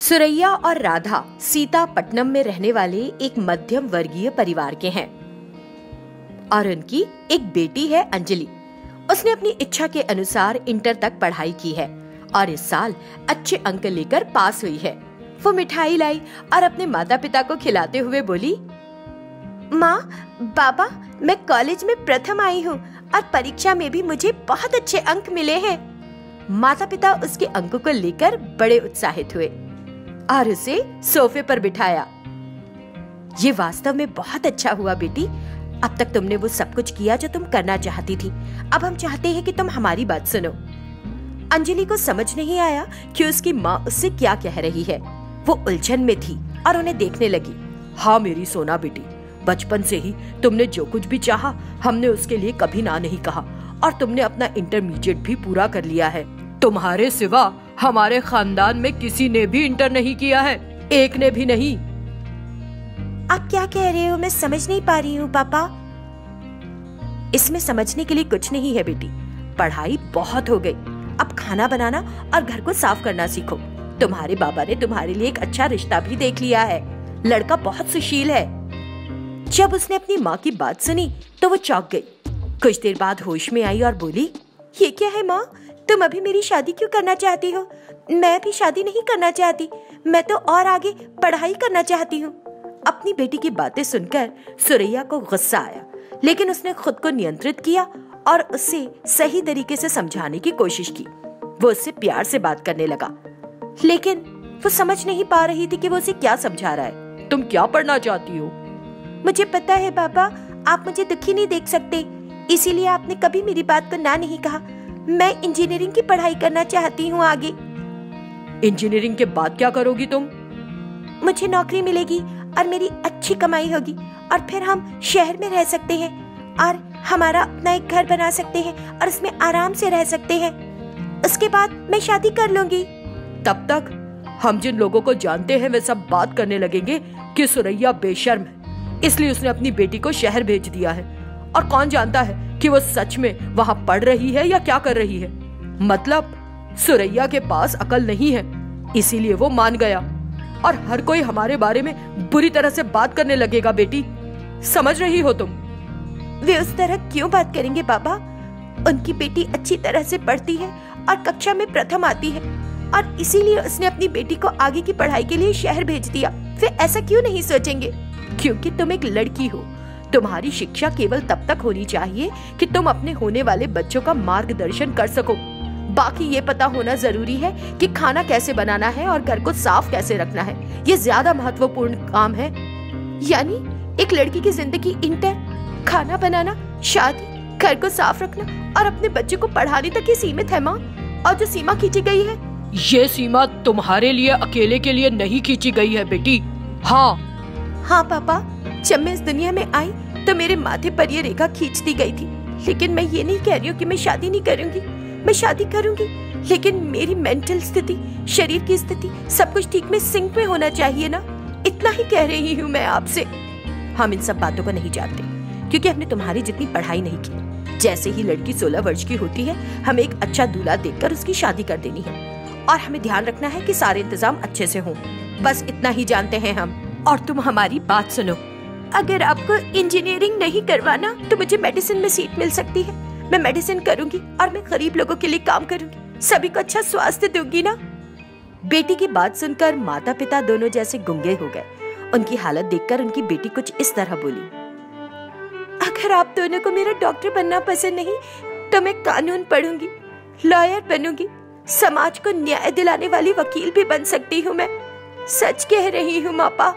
सुरैया और राधा सीतापट्टनम में रहने वाले एक मध्यम वर्गीय परिवार के हैं और उनकी एक बेटी है अंजलि। उसने अपनी इच्छा के अनुसार इंटर तक पढ़ाई की है और इस साल अच्छे अंक लेकर पास हुई है। वो मिठाई लाई और अपने माता पिता को खिलाते हुए बोली, माँ, बाबा, मैं कॉलेज में प्रथम आई हूँ और परीक्षा में भी मुझे बहुत अच्छे अंक मिले हैं। माता पिता उसके अंकों को लेकर बड़े उत्साहित हुए और उसे सोफे पर बिठाया। ये वास्तव में बहुत अच्छा हुआ बेटी। अब तक तुमने वो सब कुछ किया जो तुम करना चाहती थी। अब हम चाहते हैं कि तुम हमारी बात सुनो। अंजलि को समझ नहीं आया कि उसकी माँ उससे क्या कह रही है। वो उलझन में थी और उन्हें देखने लगी। हाँ मेरी सोना बेटी, बचपन से ही तुमने जो कुछ भी चाहा हमने उसके लिए कभी ना नहीं कहा और तुमने अपना इंटरमीडिएट भी पूरा कर लिया है। तुम्हारे सिवा हमारे खानदान में किसी ने भी इंटर नहीं किया है, एक ने भी नहीं। आप क्या कह रहे हो? मैं समझ नहीं पा रही हूँ पापा। इसमें समझने के लिए कुछ नहीं है बेटी। पढ़ाई बहुत हो गई, अब खाना बनाना और घर को साफ करना सीखो। तुम्हारे बाबा ने तुम्हारे लिए एक अच्छा रिश्ता भी देख लिया है। लड़का बहुत सुशील है। जब उसने अपनी माँ की बात सुनी तो वो चौंक गई। कुछ देर बाद होश में आई और बोली, ये क्या है माँ? तुम अभी मेरी शादी क्यों करना चाहती हो? मैं भी शादी नहीं करना चाहती। मैं तो और आगे पढ़ाई करना चाहती हूँ। अपनी बेटी की बातें सुनकर सुरैया को गुस्सा आया, लेकिन उसने खुद को नियंत्रित किया और उसे सही तरीके से समझाने की कोशिश की। वो उससे प्यार से बात करने लगा, लेकिन वो समझ नहीं पा रही थी कि वो उसे क्या समझा रहा है। तुम क्या पढ़ना चाहती हो? मुझे पता है पापा, आप मुझे दुखी नहीं देख सकते, इसीलिए आपने कभी मेरी बात को ना नहीं कहा। मैं इंजीनियरिंग की पढ़ाई करना चाहती हूँ आगे। इंजीनियरिंग के बाद क्या करोगी तुम? मुझे नौकरी मिलेगी और मेरी अच्छी कमाई होगी और फिर हम शहर में रह सकते हैं और हमारा अपना एक घर बना सकते हैं और उसमें आराम से रह सकते हैं। उसके बाद मैं शादी कर लूंगी। तब तक हम जिन लोगों को जानते हैं वे सब बात करने लगेंगे कि सुरैया बेशर्म है, इसलिए उसने अपनी बेटी को शहर भेज दिया है। और कौन जानता है कि वो सच में वहाँ पढ़ रही है या क्या कर रही है। मतलब सुरैया के पास अकल नहीं है, इसीलिए वो मान गया और हर कोई हमारे बारे में बुरी तरह से बात करने लगेगा। बेटी, समझ रही हो तुम? वे उस तरह क्यों बात करेंगे बाबा? उनकी बेटी अच्छी तरह से पढ़ती है और कक्षा में प्रथम आती है और इसीलिए उसने अपनी बेटी को आगे की पढ़ाई के लिए शहर भेज दिया। वे ऐसा क्यों नहीं सोचेंगे? क्योंकि तुम एक लड़की हो। तुम्हारी शिक्षा केवल तब तक होनी चाहिए कि तुम अपने होने वाले बच्चों का मार्गदर्शन कर सको। बाकी ये पता होना जरूरी है कि खाना कैसे बनाना है और घर को साफ कैसे रखना है। ये ज्यादा महत्वपूर्ण काम है। यानी एक लड़की की जिंदगी इंटर, खाना बनाना, शादी, घर को साफ रखना और अपने बच्चे को पढ़ाने तक ही सीमित है माँ। और जो सीमा खींची गई है, ये सीमा तुम्हारे लिए अकेले के लिए नहीं खींची गई है बेटी। हाँ पापा, जब मैं इस दुनिया में आई तो मेरे माथे पर ये रेखा खींच दी गई थी। लेकिन मैं ये नहीं कह रही हूँ कि मैं शादी नहीं करूंगी। मैं शादी करूंगी, लेकिन मेरी मेंटल स्थिति, शरीर की स्थिति, सब कुछ ठीक में सिंक में होना चाहिए ना। इतना ही कह रही हूँ मैं आपसे। हम इन सब बातों को नहीं जानते क्योंकि हमने तुम्हारी जितनी पढ़ाई नहीं की। जैसे ही लड़की 16 वर्ष की होती है, हमें एक अच्छा दूल्हा देखकर उसकी शादी कर देनी है और हमें ध्यान रखना है कि सारे इंतजाम अच्छे से हों। बस इतना ही जानते हैं हम। और तुम हमारी बात सुनो। अगर आपको इंजीनियरिंग नहीं करवाना तो मुझे मेडिसिन में सीट मिल सकती है। मैं मेडिसिन करूंगी और मैं गरीब लोगों के लिए काम करूंगी। सभी को अच्छा स्वास्थ्य दूंगी ना। बेटी की बात सुनकर माता पिता दोनों जैसे गुंगे हो गए। उनकी हालत देखकर उनकी बेटी कुछ इस तरह बोली, अगर आप दोनों को मेरा डॉक्टर बनना पसंद नहीं तो मैं कानून पढ़ूंगी, लॉयर बनूंगी, समाज को न्याय दिलाने वाली वकील भी बन सकती हूँ। मैं सच कह रही हूँ मापा।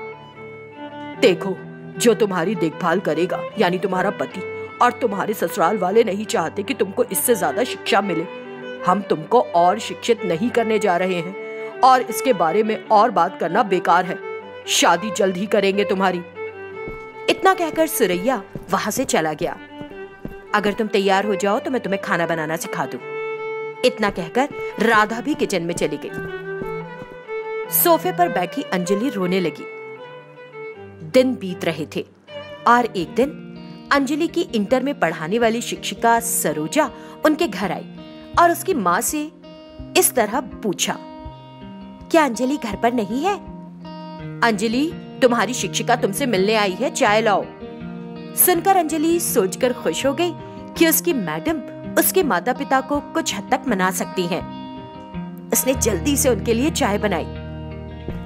देखो, जो तुम्हारी देखभाल करेगा यानी तुम्हारा पति, और तुम्हारे ससुराल वाले नहीं चाहते कि तुमको इससे ज्यादा शिक्षा मिले। हम तुमको और शिक्षित नहीं करने जा रहे हैं और इसके बारे में और बात करना बेकार है। शादी जल्द ही करेंगे तुम्हारी। इतना कहकर सुरैया वहां से चला गया। अगर तुम तैयार हो जाओ तो मैं तुम्हें खाना बनाना सिखा दूं। इतना कहकर राधा भी किचन में चली गई। सोफे पर बैठी अंजलि रोने लगी। दिन बीत रहे थे और एक दिन अंजलि की इंटर में पढ़ाने वाली शिक्षिका सरोजा उनके घर आई और उसकी माँ से इस तरह पूछा, क्या अंजलि घर पर नहीं है? अंजलि, तुम्हारी शिक्षिका तुमसे मिलने आई है, चाय लाओ। सुनकर अंजलि सोचकर खुश हो गई कि उसकी मैडम उसके माता पिता को कुछ हद तक मना सकती हैं। उसने जल्दी से उनके लिए चाय बनाई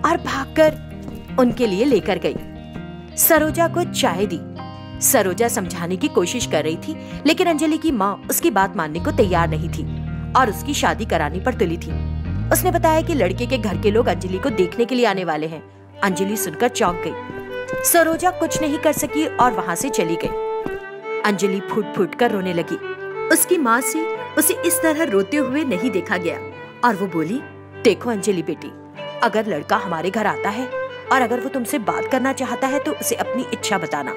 और भागकर उनके लिए लेकर गई। सरोजा को चाय दी। सरोजा समझाने की कोशिश कर रही थी, लेकिन अंजलि की माँ उसकी बात मानने को तैयार नहीं थी और उसकी शादी कराने पर तुली थी। उसने बताया कि लड़के के घर के लोग अंजलि को देखने के लिए आने वाले हैं। अंजलि सुनकर चौंक गई। सरोजा कुछ नहीं कर सकी और वहां से चली गई। अंजलि फूट फूट कर रोने लगी। उसकी माँ से उसे इस तरह रोते हुए नहीं देखा गया और वो बोली, देखो अंजलि बेटी, अगर लड़का हमारे घर आता है और अगर वो तुमसे बात करना चाहता है तो उसे अपनी इच्छा बताना,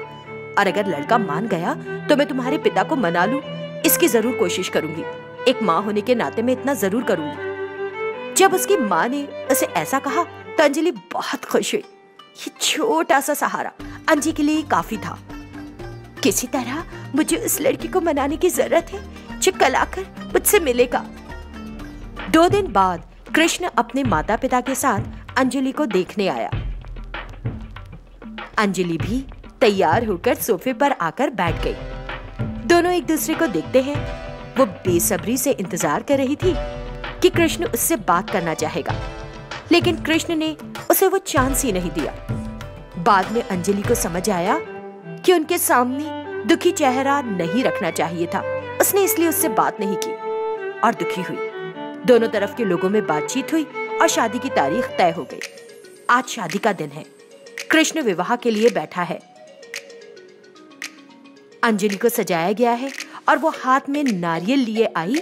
और अगर लड़का मान गया तो मैं तुम्हारे पिता को मना लूं, इसकी जरूर कोशिश करूंगी। एक माँ होने के नाते मैं इतना जरूर करूंगी। जब उसकी माँ ने उसे ऐसा कहा तो अंजलि बहुत खुश हुई। ये छोटा सा सहारा अंजी के लिए काफी था। किसी तरह मुझे उस लड़की को मनाने की जरूरत है जो कल आकर मुझसे मिलेगा। 2 दिन बाद कृष्ण अपने माता पिता के साथ अंजलि को देखने आया। अंजलि भी तैयार होकर सोफे पर आकर बैठ गई। दोनों एक दूसरे को देखते हैं। वो बेसब्री से इंतजार कर रही थी कि कृष्ण उससे बात करना चाहेगा, लेकिन कृष्ण ने उसे वो चांस ही नहीं दिया। बाद में अंजलि को समझ आया कि उनके सामने दुखी चेहरा नहीं रखना चाहिए था। उसने इसलिए उससे बात नहीं की और दुखी हुई। दोनों तरफ के लोगों में बातचीत हुई और शादी की तारीख तय हो गई। आज शादी का दिन है। कृष्ण विवाह के लिए बैठा है। अंजलि को सजाया गया है और वो हाथ में नारियल लिए आई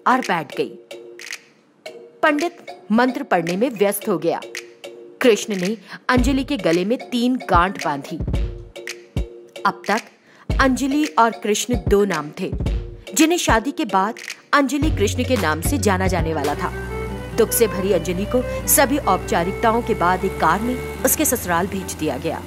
और बैठ गई। पंडित मंत्र पढ़ने में व्यस्त हो गया। कृष्ण ने अंजलि के गले में 3 गांठ बांधी। अब तक अंजलि और कृष्ण 2 नाम थे, जिन्हें शादी के बाद अंजलि कृष्ण के नाम से जाना जाने वाला था। दुख से भरी अंजलि को सभी औपचारिकताओं के बाद एक कार में उसके ससुराल भेज दिया गया।